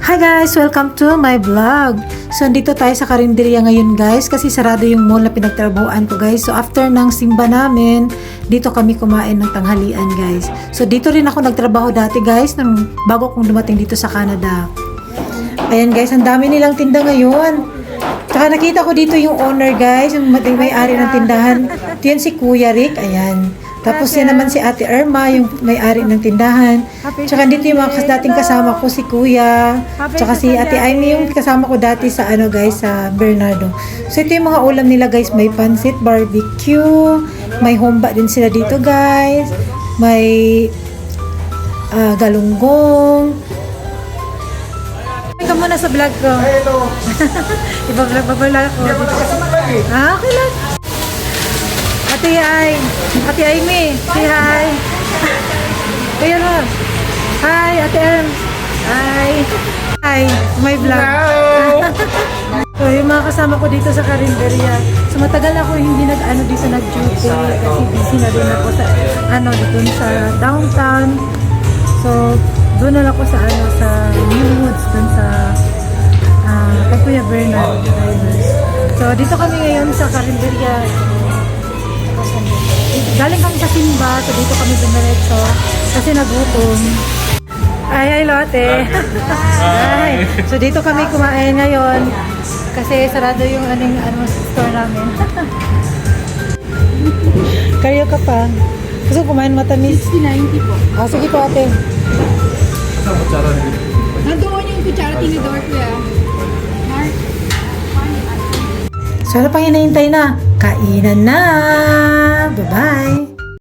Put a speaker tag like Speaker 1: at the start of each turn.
Speaker 1: Hi guys! Welcome to my vlog. So, andito tayo sa karinderya ngayon guys kasi sarado yung mall na pinagtrabahoan ko guys. So, after ng simba namin, dito kami kumain ng tanghalian guys. So, dito rin ako nagtrabaho dati guys nung bago kong dumating dito sa Canada. Ayan guys, ang dami nilang tinda ngayon. Tsaka nakita ko dito yung owner guys, yung may-ari ng tindahan. Ito yan si Kuya Rick, ayan. Tapos yan naman si Ate Irma, yung may-ari ng tindahan. Tsaka dito yung mga dating kasama ko, si Kuya. Tsaka si Ate Amy, yung kasama ko dati sa ano guys, sa Bernardo. So ito yung mga ulam nila guys, may pansit, barbecue, may humba din sila dito guys. May galunggong. Ikaw muna sa vlog ko.
Speaker 2: Hello.
Speaker 1: Iba-vlog ko. Okay lang. Ate Amy, say hi. Kuya mo. Hi, Ate Em. Hi, my vlog.
Speaker 2: Hello.
Speaker 1: So, yung mga kasama ko dito sa karinderya. So, matagal ako hindi dito nag-duty kasi busy na rin ako sa doon sa downtown. So, doon na ako sa sa New Woods, doon sa kay Kuya Bernard. So, dito kami ngayon sa karinderya. Galing kami sa simba, so dito kami dumiretso kasi nagutom. Ay, lote. Ay. So dito kami kumain ngayon kasi sarado yung store namin. Karyo ka pa. Gusto kumain matamis?
Speaker 3: 60-90 po.
Speaker 1: Sige po ate.
Speaker 3: Nandoon yung kutsara tinidor ko ya. Mark.
Speaker 1: So ano pang hinahintay na? Kainan na! Bye-bye!